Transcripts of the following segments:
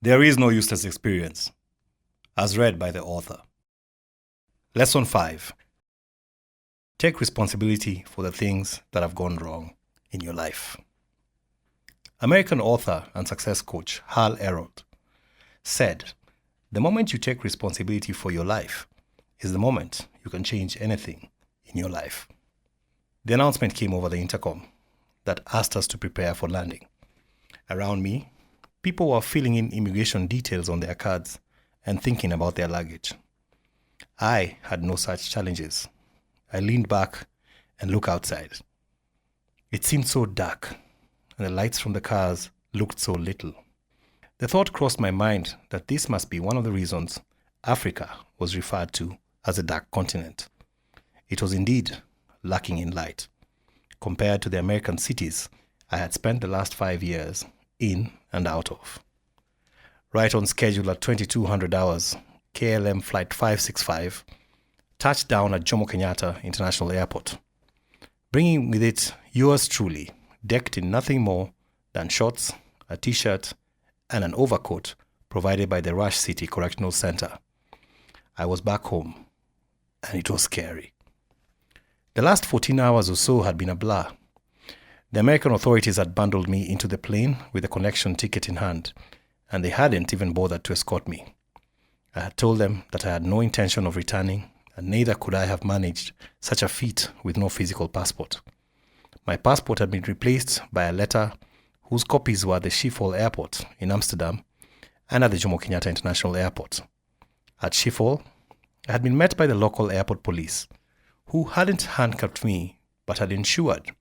There is no useless experience, as read by the author. Lesson 5. Take responsibility for the things that have gone wrong in your life. American author and success coach Hal Elrod said, "The moment you take responsibility for your life is the moment you can change anything in your life." The announcement came over the intercom that asked us to prepare for landing. Around me, people were filling in immigration details on their cards and thinking about their luggage. I had no such challenges. I leaned back and looked outside. It seemed so dark, and the lights from the cars looked so little. The thought crossed my mind that this must be one of the reasons Africa was referred to as a dark continent. It was indeed lacking in light, compared to the American cities I had spent the last 5 years in and out of. Right on schedule at 2200 hours, KLM Flight 565 touched down at Jomo Kenyatta International Airport, bringing with it yours truly, decked in nothing more than shorts, a t-shirt, and an overcoat provided by the Rush City Correctional Center. I was back home, and it was scary. The last 14 hours or so had been a blur. The American authorities had bundled me into the plane with a connection ticket in hand, and they hadn't even bothered to escort me. I had told them that I had no intention of returning, and neither could I have managed such a feat with no physical passport. My passport had been replaced by a letter whose copies were at the Schiphol Airport in Amsterdam and at the Jomo Kenyatta International Airport. At Schiphol, I had been met by the local airport police, who hadn't handcuffed me but had ensured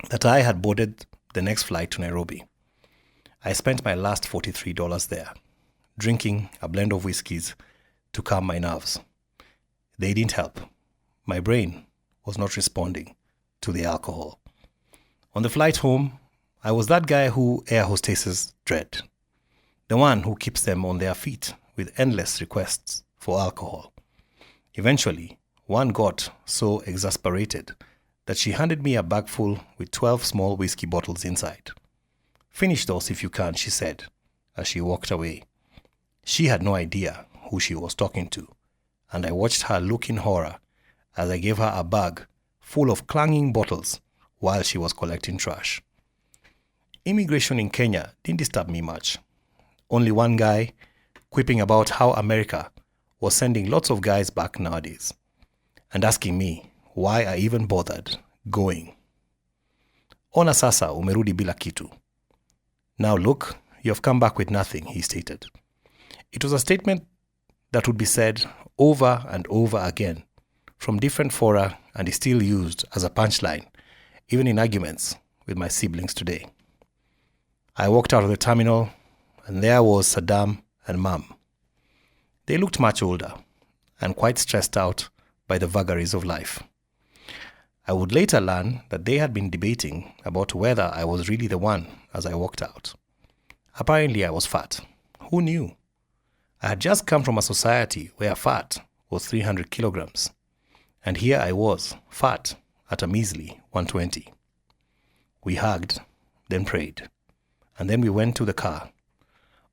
that I had boarded the next flight to Nairobi. I spent my last $43 there, drinking a blend of whiskeys to calm my nerves. They didn't help. My brain was not responding to the alcohol. On the flight home, I was that guy who air hostesses dread, the one who keeps them on their feet with endless requests for alcohol. Eventually, one got so exasperated that she handed me a bag full with 12 small whiskey bottles inside. "Finish those if you can," she said, as she walked away. She had no idea who she was talking to, and I watched her look in horror as I gave her a bag full of clanging bottles while she was collecting trash. Immigration in Kenya didn't disturb me much. Only one guy quipping about how America was sending lots of guys back nowadays, and asking me why I even bothered going. "Ona sasa umerudi bila kitu. Now look, you have come back with nothing," he stated. It was a statement that would be said over and over again from different fora and is still used as a punchline, even in arguments with my siblings today. I walked out of the terminal, and there was Saddam and Mom. They looked much older and quite stressed out by the vagaries of life. I would later learn that they had been debating about whether I was really the one as I walked out. Apparently I was fat. Who knew? I had just come from a society where fat was 300 kilograms, and here I was, fat at a measly 120. We hugged, then prayed, and then we went to the car.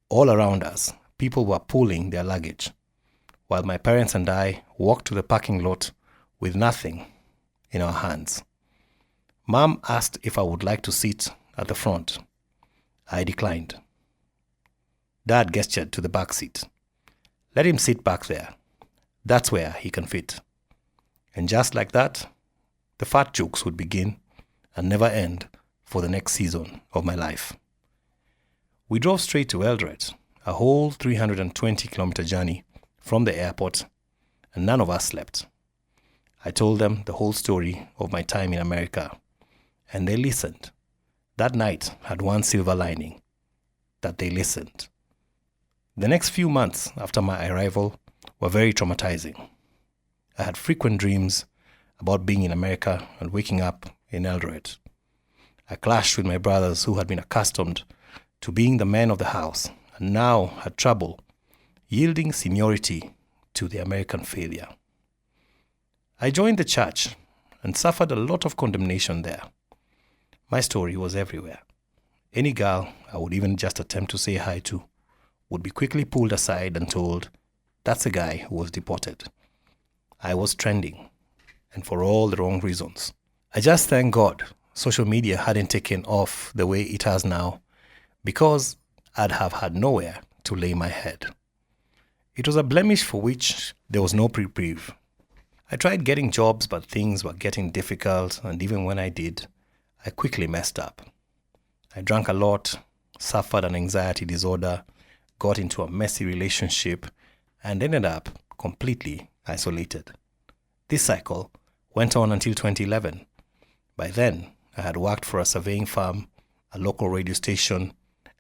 All around us, people were pulling their luggage, while my parents and I walked to the parking lot with nothing in our hands. Mom asked if I would like to sit at the front. I declined. Dad gestured to the back seat. "Let him sit back there. That's where he can fit." And just like that, the fat jokes would begin and never end for the next season of my life. We drove straight to Eldoret, a whole 320-kilometer journey from the airport, and none of us slept. I told them the whole story of my time in America, and they listened. That night had one silver lining, that they listened. The next few months after my arrival were very traumatizing. I had frequent dreams about being in America and waking up in Eldoret. I clashed with my brothers who had been accustomed to being the men of the house and now had trouble yielding seniority to the American failure. I joined the church and suffered a lot of condemnation there. My story was everywhere. Any girl I would even just attempt to say hi to would be quickly pulled aside and told, "That's a guy who was deported." I was trending, and for all the wrong reasons. I just thank God social media hadn't taken off the way it has now, because I'd have had nowhere to lay my head. It was a blemish for which there was no reprieve. I tried getting jobs, but things were getting difficult, and even when I did, I quickly messed up. I drank a lot, suffered an anxiety disorder, got into a messy relationship, and ended up completely isolated. This cycle went on until 2011. By then, I had worked for a surveying firm, a local radio station,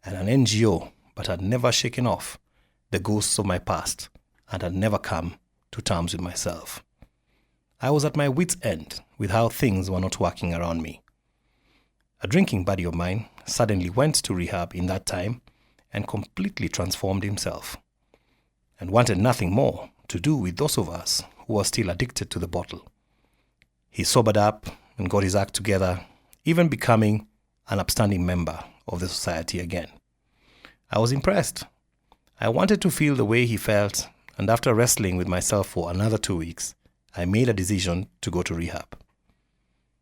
and an NGO, but had never shaken off the ghosts of my past and had never come to terms with myself. I was at my wit's end with how things were not working around me. A drinking buddy of mine suddenly went to rehab in that time and completely transformed himself, and wanted nothing more to do with those of us who were still addicted to the bottle. He sobered up and got his act together, even becoming an upstanding member of the society again. I was impressed. I wanted to feel the way he felt, and after wrestling with myself for another 2 weeks, I made a decision to go to rehab.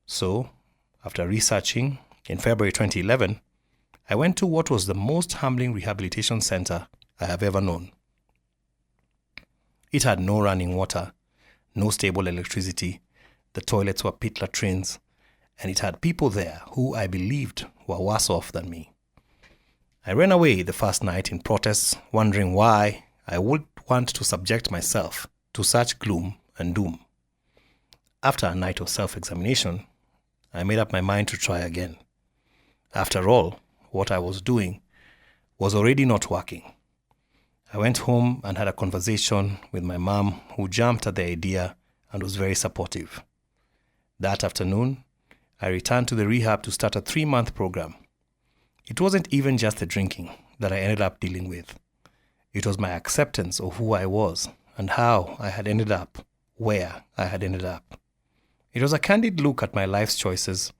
So, after researching, in February 2011, I went to what was the most humbling rehabilitation center I have ever known. It had no running water, no stable electricity, the toilets were pit latrines, and it had people there who I believed were worse off than me. I ran away the first night in protest, wondering why I would want to subject myself to such gloom and doom. After a night of self-examination, I made up my mind to try again. After all, what I was doing was already not working. I went home and had a conversation with my mom, who jumped at the idea and was very supportive. That afternoon, I returned to the rehab to start a 3-month program. It wasn't even just the drinking that I ended up dealing with. It was my acceptance of who I was and how I had ended up where I had ended up. It was a candid look at my life's choices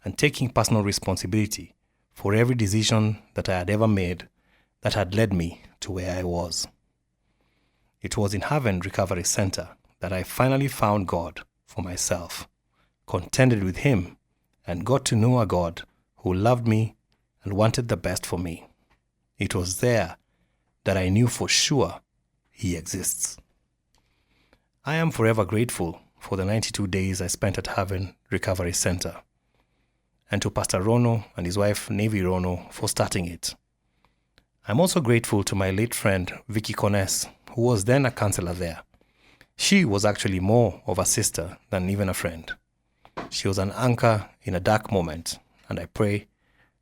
and taking personal responsibility for every decision that I had ever made that had led me to where I was. It was in Haven Recovery Center that I finally found God for myself, contended with Him, and got to know a God who loved me and wanted the best for me. It was there that I knew for sure He exists. I am forever grateful for the 92 days I spent at Haven Recovery Center, and to Pastor Rono and his wife Navy Rono for starting it. I'm also grateful to my late friend Vicky Cones, who was then a counselor there. She was actually more of a sister than even a friend. She was an anchor in a dark moment, and I pray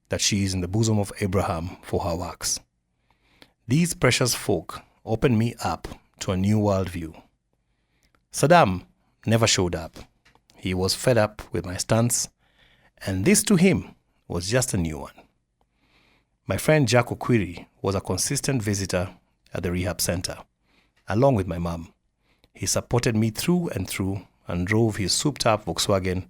that she is in the bosom of Abraham for her works. These precious folk opened me up to a new worldview. Saddam never showed up. He was fed up with my stance, and this to him was just a new one. My friend Jack Okwiri was a consistent visitor at the rehab center, along with my mom. He supported me through and through and drove his souped-up Volkswagen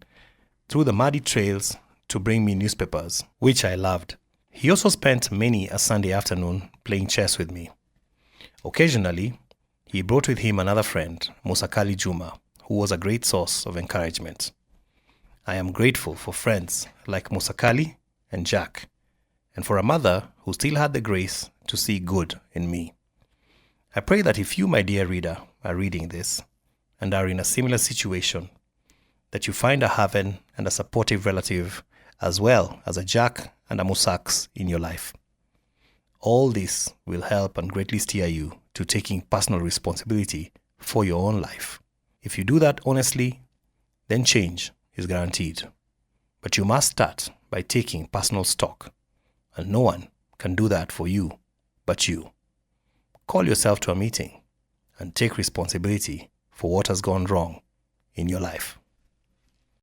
through the muddy trails to bring me newspapers, which I loved. He also spent many a Sunday afternoon playing chess with me. Occasionally, he brought with him another friend, Musakali Juma, who was a great source of encouragement. I am grateful for friends like Musakali and Jack, and for a mother who still had the grace to see good in me. I pray that if you, my dear reader, are reading this and are in a similar situation, that you find a Haven and a supportive relative, as well as a Jack and a Musaks in your life. All this will help and greatly steer you to taking personal responsibility for your own life. If you do that honestly, then change is guaranteed. But you must start by taking personal stock, and no one can do that for you but you. Call yourself to a meeting and take responsibility for what has gone wrong in your life.